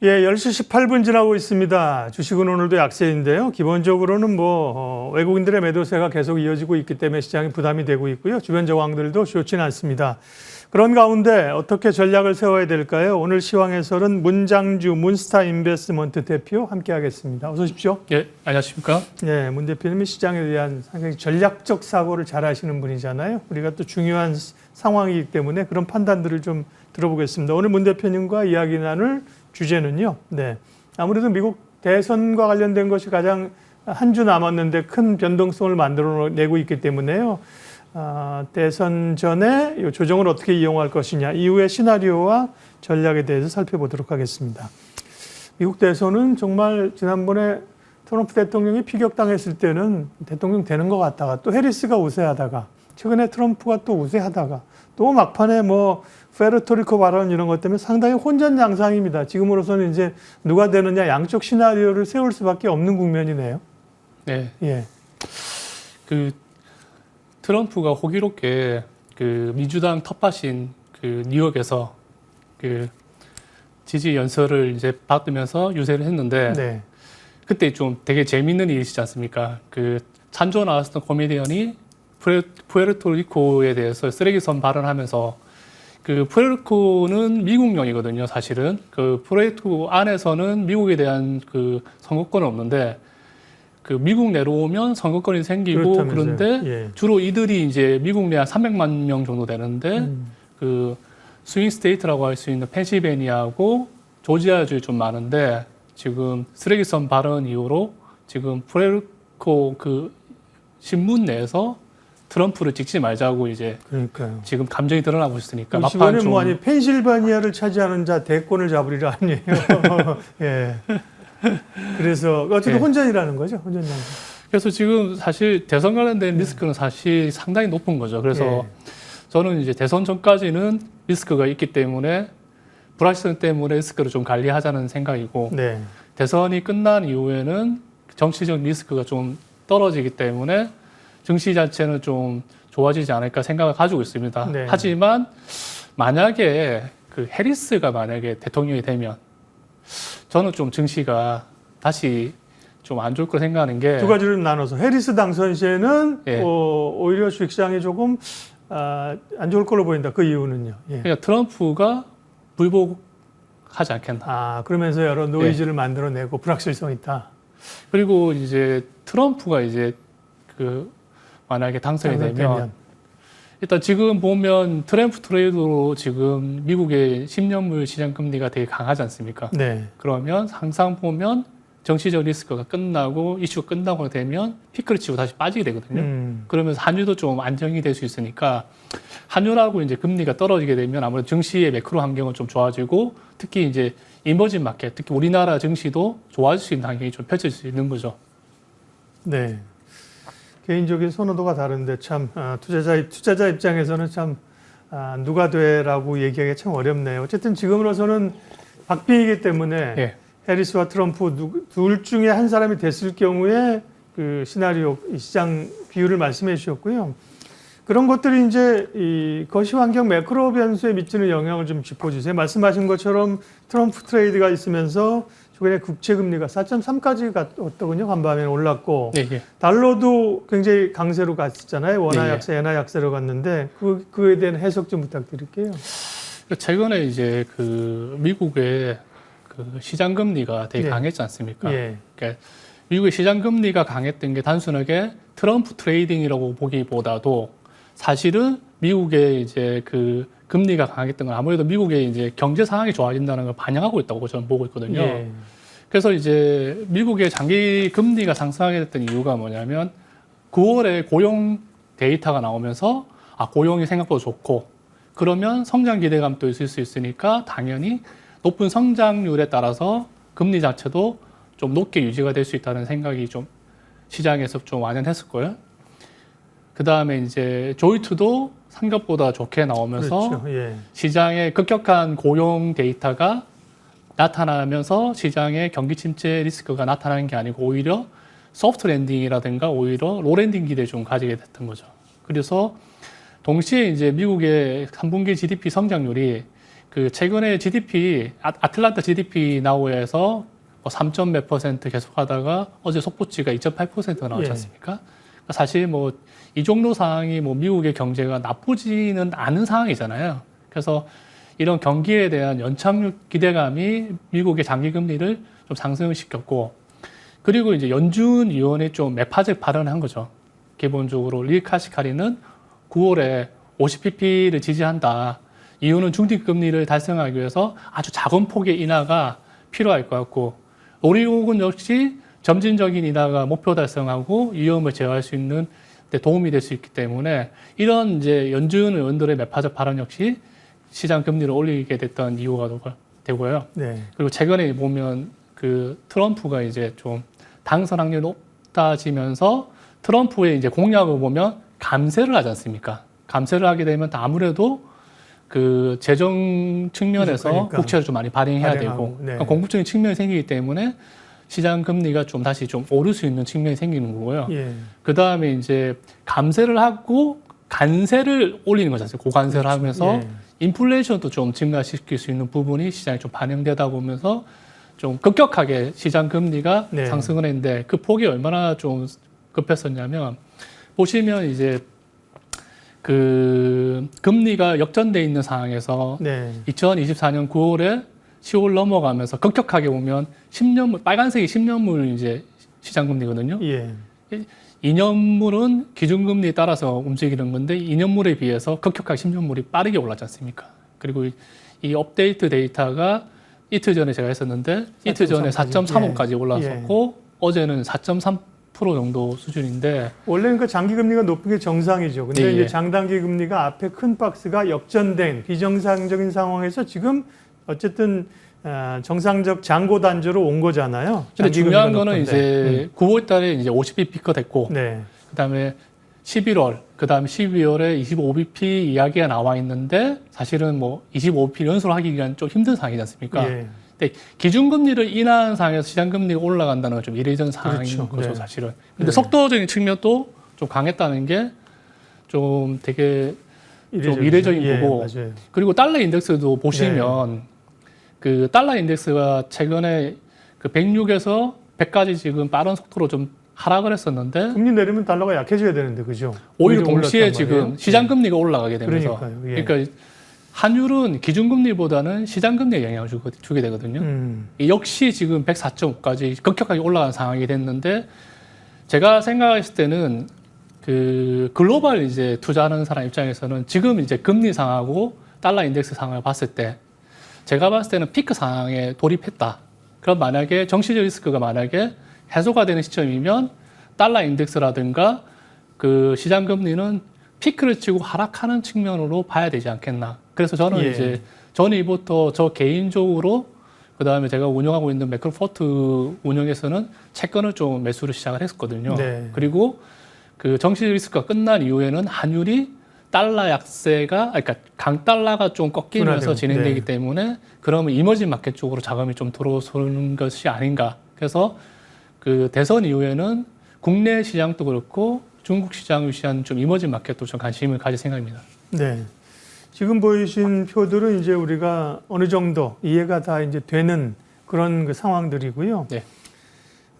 예, 10시 18분 지나고 있습니다. 주식은 오늘도 약세인데요. 기본적으로는 외국인들의 매도세가 계속 이어지고 있기 때문에 시장이 부담이 되고 있고요. 주변 정황들도 좋지는 않습니다. 그런 가운데 어떻게 전략을 세워야 될까요? 오늘 시황해설은 문장주 문스타 인베스트먼트 대표 함께하겠습니다. 어서 오십시오. 예, 안녕하십니까? 네, 문 대표님이 시장에 대한 상당히 전략적 사고를 잘 하시는 분이잖아요. 우리가 또 중요한 상황이기 때문에 그런 판단들을 좀 들어보겠습니다. 오늘 문 대표님과 이야기 나눌 주제는요. 네, 아무래도 미국 대선과 관련된 것이 가장 한 주 남았는데 큰 변동성을 만들어내고 있기 때문에요. 대선 전에 이 조정을 어떻게 이용할 것이냐, 이후의 시나리오와 전략에 대해서 살펴보도록 하겠습니다. 미국 대선은 정말 지난번에 트럼프 대통령이 피격당했을 때는 대통령 되는 것 같다가 또 해리스가 우세하다가 최근에 트럼프가 또 우세하다가 또 막판에 페르토리코 발언 이런 것 때문에 상당히 혼전양상입니다. 지금으로서는 이제 누가 되느냐 양쪽 시나리오를 세울 수밖에 없는 국면이네요. 네. 예. 트럼프가 호기롭게 민주당 텃밭인 뉴욕에서 지지 연설을 이제 받으면서 유세를 했는데 네. 그때 좀 되게 재밌는 일이시지 않습니까? 찬조 나왔었던 코미디언이 푸에르토리코에 대해서 쓰레기선 발언하면서 푸에르토리코는 미국령이거든요, 사실은. 푸에르토리코 안에서는 미국에 대한 선거권은 없는데 미국 내려오면 선거권이 생기고 그렇다면서요. 그런데 예. 주로 이들이 이제 미국 내 한 300만 명 정도 되는데 스윙 스테이트라고 할 수 있는 펜실베니아하고 조지아주에 좀 많은데 지금 쓰레기선 발언 이후로 지금 푸에르토리코 신문 내에서 트럼프를 찍지 말자고 이제 그러니까요. 지금 감정이 드러나고 있으니까 이번에 아니 펜실바니아를 차지하는 자 대권을 잡으리라 아니에요. 예. 그래서 어쨌든 예. 혼전이라는 거죠. 혼전양상. 그래서 지금 사실 대선 관련된 리스크는 사실 상당히 높은 거죠. 그래서 예. 저는 이제 대선 전까지는 리스크가 있기 때문에 불확실성 때문에 리스크를 좀 관리하자는 생각이고 네. 대선이 끝난 이후에는 정치적 리스크가 좀 떨어지기 때문에 증시 자체는 좀 좋아지지 않을까 생각을 가지고 있습니다. 네. 하지만 만약에 해리스가 만약에 대통령이 되면 저는 좀 증시가 다시 좀 안 좋을 거 생각하는 게 두 가지를 나눠서 해리스 당선 시에는 예. 오히려 주식시장이 조금 안 좋을 걸로 보인다. 그 이유는요. 예. 그러니까 트럼프가 불복하지 않겠나. 그러면서 여러 노이즈를 만들어내고 불확실성이 있다. 그리고 이제 트럼프가 이제 만약에 당선이 되면 일단 지금 보면 트럼프 트레이드로 지금 미국의 10년물 시장 금리가 되게 강하지 않습니까? 네. 그러면 항상 보면 정치적 리스크가 끝나고 이슈가 끝나고 되면 피크를 치고 다시 빠지게 되거든요. 그러면서 환율도 좀 안정이 될 수 있으니까 환율하고 이제 금리가 떨어지게 되면 아무래도 증시의 매크로 환경은 좀 좋아지고 특히 이제 이머징 마켓, 특히 우리나라 증시도 좋아질 수 있는 환경이 좀 펼쳐질 수 있는 거죠. 네. 개인적인 선호도가 다른데 참 투자자 입장에서는 참 누가 되라고 얘기하기가 참 어렵네요. 어쨌든 지금으로서는 박빙이기 때문에 예. 해리스와 트럼프 둘 중에 한 사람이 됐을 경우에 시나리오, 시장 비율을 말씀해 주셨고요. 그런 것들이 이제 이 거시 환경 매크로 변수에 미치는 영향을 좀 짚어주세요. 말씀하신 것처럼 트럼프 트레이드가 있으면서 최근에 국채 금리가 4.3까지 갔더군요. 간밤에 올랐고 예. 달러도 굉장히 강세로 갔잖아요. 원화 예. 약세, 엔화 약세로 갔는데 그에 대한 해석 좀 부탁드릴게요. 최근에 이제 미국의 시장 금리가 되게 예. 강했지 않습니까? 예. 그러니까 미국의 시장 금리가 강했던 게 단순하게 트럼프 트레이딩이라고 보기보다도 사실은 미국의 이제 금리가 강했던 건 아무래도 미국의 이제 경제 상황이 좋아진다는 걸 반영하고 있다고 저는 보고 있거든요. 예. 그래서 이제 미국의 장기 금리가 상승하게 됐던 이유가 뭐냐면 9월에 고용 데이터가 나오면서 고용이 생각보다 좋고 그러면 성장 기대감도 있을 수 있으니까 당연히 높은 성장률에 따라서 금리 자체도 좀 높게 유지가 될 수 있다는 생각이 좀 시장에서 좀 완연했을 거예요. 그 다음에 이제 조이투도 생각보다 좋게 나오면서 그렇죠. 예. 시장의 급격한 고용 데이터가 나타나면서 시장의 경기 침체 리스크가 나타나는 게 아니고 오히려 소프트 랜딩이라든가 오히려 로 랜딩 기대를 좀 가지게 됐던 거죠. 그래서 동시에 이제 미국의 3분기 GDP 성장률이 그 최근에 GDP 아틀란타 GDP 나우에서 3점 몇 퍼센트 계속하다가 어제 속보치가 2.8%가 나왔지 예. 않습니까? 그러니까 사실 뭐 이 정도 상황이 뭐 미국의 경제가 나쁘지는 않은 상황이잖아요. 그래서 이런 경기에 대한 연착륙 기대감이 미국의 장기 금리를 좀 상승시켰고, 그리고 이제 연준 위원회 좀 매파적 발언한 거죠. 기본적으로 릴 카시카리는 9월에 50pp를 지지한다. 이유는 중립금리를 달성하기 위해서 아주 작은 폭의 인하가 필요할 것 같고, 오리고군 역시 점진적인 인하가 목표 달성하고 위험을 제어할 수 있는 데 도움이 될 수 있기 때문에 이런 이제 연준 의원들의 매파적 발언 역시 시장 금리를 올리게 됐던 이유가 되고요. 네. 그리고 최근에 보면 그 트럼프가 이제 좀 당선 확률이 높아지면서 트럼프의 이제 공약을 보면 감세를 하지 않습니까? 감세를 하게 되면 아무래도 그 재정 측면에서 그러니까. 국채를 좀 많이 발행해야 발행하고, 되고 네. 그러니까 공급적인 측면이 생기기 때문에 시장 금리가 좀 다시 좀 오를 수 있는 측면이 생기는 거고요. 예. 그 다음에 이제 감세를 하고 관세를 올리는 거잖아요. 고관세를 하면서 예. 인플레이션도 좀 증가시킬 수 있는 부분이 시장에 좀 반영되다 보면서 좀 급격하게 시장 금리가 네. 상승을 했는데 그 폭이 얼마나 좀 급했었냐면 보시면 이제 그 금리가 역전돼 있는 상황에서 네. 2024년 9월에 10월 넘어가면서 급격하게 보면 10년물 빨간색이 10년물 이제 시장 금리거든요. 예. 2년물은 기준금리에 따라서 움직이는 건데 2년물에 비해서 급격하게 10년물이 빠르게 올랐지 않습니까? 그리고 이 업데이트 데이터가 이틀 전에 제가 했었는데 이틀 전에 4.35까지 올랐었고 어제는 4.3% 정도 수준인데 원래는 그 장기 금리가 높은 게 정상이죠. 근데 예, 이제 예. 장단기 금리가 앞에 큰 박스가 역전된 비정상적인 상황에서 지금 어쨌든 정상적 장고 단조로 온 거잖아요. 근데 장기 중요한 금리가 거는 높은데. 이제 9월 달에 이제 50bp 피크 됐고 네. 그다음에 11월, 그다음에 12월에 25bp 이야기가 나와 있는데 사실은 뭐 25bp 연속으로 하기 위한 좀 힘든 상황이지 않습니까? 예. 근데 기준금리를 인하한 상황에서 시장금리가 올라간다는 건 좀 이례적인 상황인 그렇죠. 거죠, 네. 사실은. 근데 네. 속도적인 측면도 좀 강했다는 게 좀 되게 좀 이례적인 예, 거고. 맞아요. 그리고 달러 인덱스도 보시면 그 달러 인덱스가 최근에 그 106에서 100까지 지금 빠른 속도로 좀 하락을 했었는데 금리 내리면 달러가 약해져야 되는데 그죠? 오히려 동시에 올랐단 지금 말이에요. 시장금리가 올라가게 되면서 그러니까요. 예. 그러니까 환율은 기준금리보다는 시장금리에 영향을 주게 되거든요. 이 역시 지금 104.5까지 급격하게 올라간 상황이 됐는데 제가 생각했을 때는 그 글로벌 이제 투자하는 사람 입장에서는 지금 이제 금리 상하고 달러 인덱스 상황을 봤을 때 제가 봤을 때는 피크 상황에 돌입했다. 그럼 만약에 정치적 리스크가 만약에 해소가 되는 시점이면 달러 인덱스라든가 그 시장 금리는 피크를 치고 하락하는 측면으로 봐야 되지 않겠나. 그래서 저는 예. 이제 전이부터 저 개인적으로 그다음에 제가 운영하고 있는 매크로포트 운영에서는 채권을 좀 매수를 시작을 했었거든요. 네. 그리고 그 정치 리스크가 끝난 이후에는 환율이 달러 약세가 그러니까 강달러가 좀 꺾이면서 둔화되고, 진행되기 네. 때문에 그러면 이머징 마켓 쪽으로 자금이 좀 들어서는 것이 아닌가. 그래서 그 대선 이후에는 국내 시장도 그렇고 중국 시장 위시한 좀 이머징 마켓도 좀 관심을 가질 생각입니다. 네. 지금 보이신 표들은 이제 우리가 어느 정도 이해가 다 이제 되는 그런 그 상황들이고요. 네.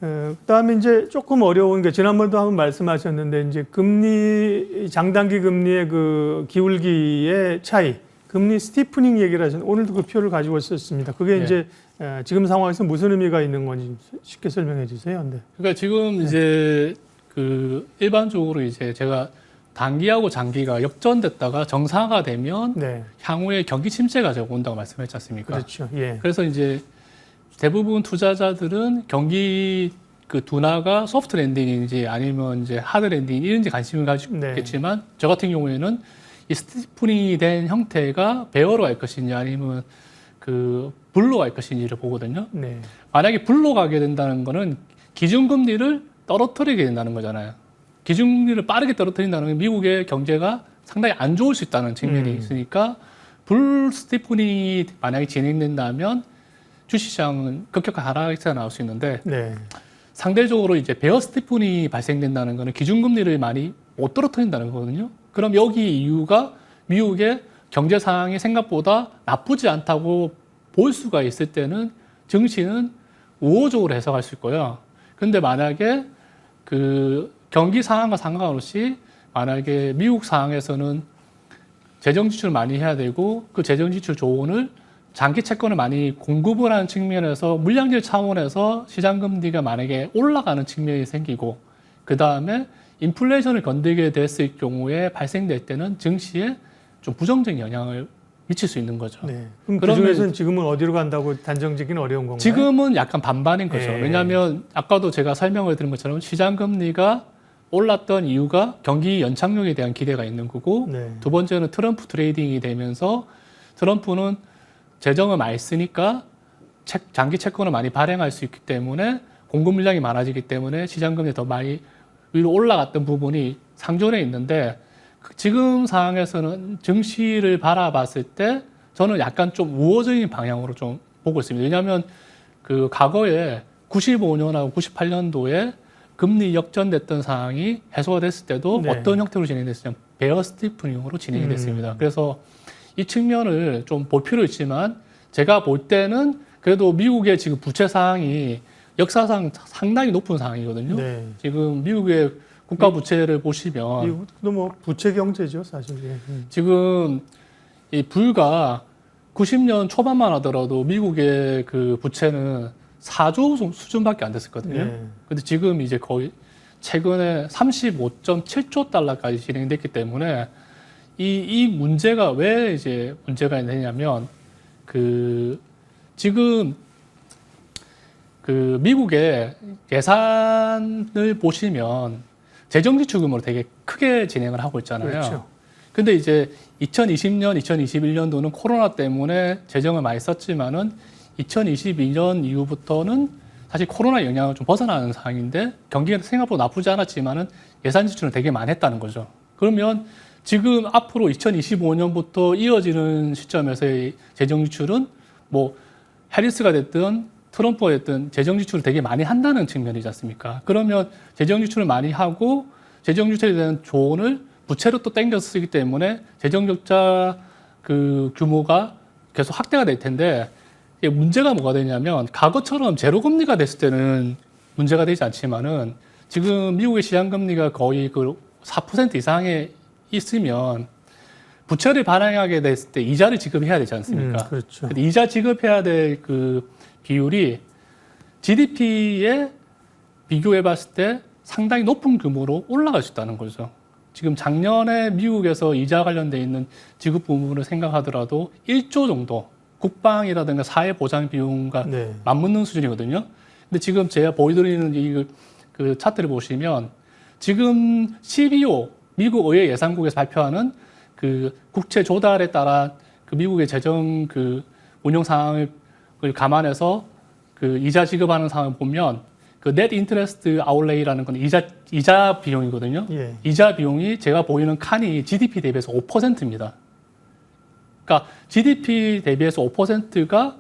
그다음에 이제 조금 어려운 게 지난번도 한번 말씀하셨는데 이제 금리 장단기 금리의 그 기울기의 차이, 금리 스티프닝 얘기를 하셨는데 오늘도 그 표를 가지고 있었습니다. 그게 네. 이제 지금 상황에서 무슨 의미가 있는 건지 쉽게 설명해 주세요. 네. 그러니까 지금 이제 그 일반적으로 이제 제가 단기하고 장기가 역전됐다가 정상화가 되면 네. 향후에 경기 침체가 제가 온다고 말씀했지 않습니까? 그렇죠. 예. 그래서 이제 대부분 투자자들은 경기 그 둔화가 소프트 랜딩인지 아니면 이제 하드 랜딩 이런지 관심을 가지겠지만 저 같은 경우에는 이 스티프닝이 된 형태가 베어로 갈 것인지 아니면 그 불로 갈 것인지를 보거든요. 네. 만약에 불로 가게 된다는 거는 기준금리를 떨어뜨리게 된다는 거잖아요. 기준금리를 빠르게 떨어뜨린다는 건 미국의 경제가 상당히 안 좋을 수 있다는 측면이 있으니까 불 스티프닝이 만약에 진행된다면 주식시장은 급격한 하락세가 나올 수 있는데 네. 상대적으로 이제 베어 스티프닝이 발생된다는 거는 기준금리를 많이 못 떨어뜨린다는 거거든요. 그럼 여기 이유가 미국의 경제 상황이 생각보다 나쁘지 않다고 볼 수가 있을 때는 증시는 우호적으로 해석할 수 있고요. 근데 만약에 그 경기 상황과 상관없이 만약에 미국 상황에서는 재정 지출을 많이 해야 되고 그 재정 지출 조언을 장기 채권을 많이 공급을 하는 측면에서 물량질 차원에서 시장 금리가 만약에 올라가는 측면이 생기고 그 다음에 인플레이션을 건들게 됐을 경우에 발생될 때는 증시에 좀 부정적인 영향을 미칠 수 있는 거죠. 네. 그럼 그 그러면 중에서는 지금은 어디로 간다고 단정짓기는 어려운 건가요? 지금은 약간 반반인 거죠. 네. 왜냐하면 아까도 제가 설명을 드린 것처럼 시장 금리가 올랐던 이유가 경기 연착륙에 대한 기대가 있는 거고 네. 두 번째는 트럼프 트레이딩이 되면서 트럼프는 재정을 많이 쓰니까 장기 채권을 많이 발행할 수 있기 때문에 공급 물량이 많아지기 때문에 시장 금리 더 많이 위로 올라갔던 부분이 상존해 있는데 지금 상황에서는 증시를 바라봤을 때 저는 약간 좀 우호적인 방향으로 좀 보고 있습니다. 왜냐하면 그 과거에 95년하고 98년도에 금리 역전됐던 상황이 해소가 됐을 때도 네. 어떤 형태로 진행됐냐면 베어 스티프닝으로 진행이 됐습니다. 그래서 이 측면을 좀 볼 필요 있지만 제가 볼 때는 그래도 미국의 지금 부채 상황이 역사상 상당히 높은 상황이거든요. 네. 지금 미국의 국가 부채를 보시면 미국도 뭐 부채 경제죠, 사실. 예. 지금 이 불과 90년 초반만 하더라도 미국의 그 부채는 4조 수준밖에 안 됐었거든요. 네. 근데 지금 이제 거의 최근에 35.7조 달러까지 진행됐기 때문에 이 문제가 왜 이제 문제가 되냐면 지금 미국의 예산을 보시면 재정 지출 규모를 되게 크게 진행을 하고 있잖아요. 그렇죠. 근데 이제 2020년, 2021년도는 코로나 때문에 재정을 많이 썼지만은 2022년 이후부터는 사실 코로나 영향을 좀 벗어나는 상황인데 경기가 생각보다 나쁘지 않았지만은 예산 지출을 되게 많이 했다는 거죠. 그러면 지금 앞으로 2025년부터 이어지는 시점에서의 재정 지출은 뭐 해리스가 됐든 트럼프가 됐든 재정 지출을 되게 많이 한다는 측면이지 않습니까? 그러면 재정 지출을 많이 하고 재정 지출에 대한 조언을 부채로 또 땡겨서 쓰기 때문에 재정 적자 그 규모가 계속 확대가 될 텐데 이게 문제가 뭐가 되냐면 과거처럼 제로 금리가 됐을 때는 문제가 되지 않지만은 지금 미국의 시장 금리가 거의 그 4% 이상에 있으면 부채를 발행하게 됐을 때 이자를 지급해야 되지 않습니까? 그렇죠. 근데 이자 지급해야 될 그 비율이 GDP에 비교해 봤을 때 상당히 높은 규모로 올라갈 수 있다는 거죠. 지금 작년에 미국에서 이자 관련돼 있는 지급 부분을 생각하더라도 1조 정도 국방이라든가 사회 보장 비용과 네. 맞먹는 수준이거든요. 근데 지금 제가 보여드리는 그 차트를 보시면 지금 CBO 미국 의회 예산국에서 발표하는 그 국채 조달에 따라 그 미국의 재정 그 운영 상황을 감안해서 그 이자 지급하는 상황을 보면 그 net interest outlay라는 건 이자 비용이거든요. 예. 이자 비용이 제가 보이는 칸이 GDP 대비해서 5%입니다. 그러니까 GDP 대비해서 5%가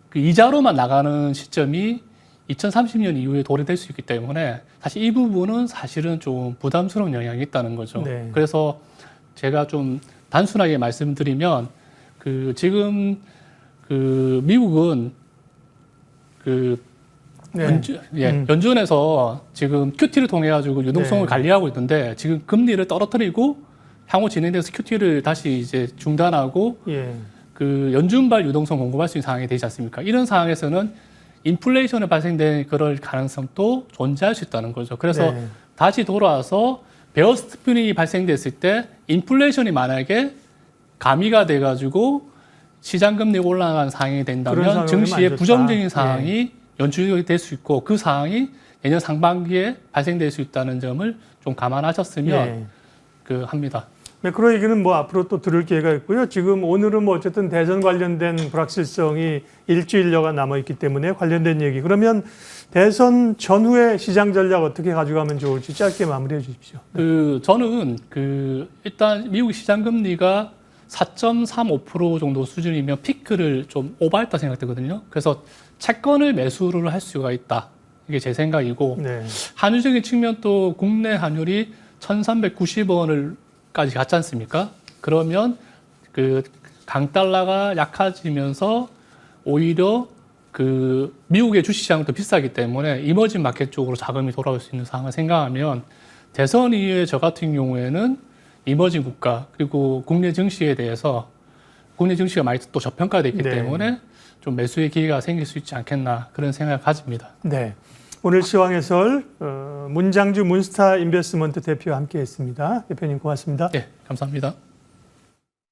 그 이자로만 나가는 시점이 2030년 이후에 도래될 수 있기 때문에 사실 이 부분은 사실은 좀 부담스러운 영향이 있다는 거죠. 네. 그래서 제가 좀 단순하게 말씀드리면 그 지금 그 미국은 그 네. 연준에서 지금 QT를 통해 가지고 유동성을 네. 관리하고 있는데 지금 금리를 떨어뜨리고 향후 진행돼서 QT를 다시 이제 중단하고 예. 그 연준발 유동성 공급할 수 있는 상황이 되지 않습니까? 이런 상황에서는 인플레이션이 발생된 그럴 가능성도 존재할 수 있다는 거죠. 그래서 네. 다시 돌아와서 베어 스티프닝이 발생됐을 때 인플레이션이 만약에 가미가 돼가지고 시장 금리가 올라가는 상황이 그런 된다면 상황은 안 증시에 좋다. 부정적인 상황이 연출이 될 수 있고 그 상황이 내년 상반기에 발생될 수 있다는 점을 좀 감안하셨으면 예. 그 합니다. 매크로 얘기는 뭐 앞으로 또 들을 기회가 있고요. 지금 오늘은 뭐 어쨌든 대선 관련된 불확실성이 일주일여가 남아있기 때문에 관련된 얘기. 그러면 대선 전후의 시장 전략 어떻게 가져가면 좋을지 짧게 마무리해 주십시오. 저는 일단 미국 시장 금리가 4.35% 정도 수준이면 피크를 좀 오버했다 생각되거든요. 그래서 채권을 매수를 할 수가 있다. 이게 제 생각이고 네. 환율적인 측면 또 국내 환율이 1,390원을까지 갔지 않습니까? 그러면 그 강달러가 약해지면서 오히려 그 미국의 주식시장은 더 비싸기 때문에 이머징 마켓 쪽으로 자금이 돌아올 수 있는 상황을 생각하면 대선 이후에 저 같은 경우에는 이머징 국가 그리고 국내 증시에 대해서 국내 증시가 많이 또 저평가되어 있기 네. 때문에 좀 매수의 기회가 생길 수 있지 않겠나 그런 생각을 가집니다. 네. 오늘 시황해설 문장주 문스타 인베스트먼트 대표와 함께했습니다. 대표님 고맙습니다. 네, 감사합니다.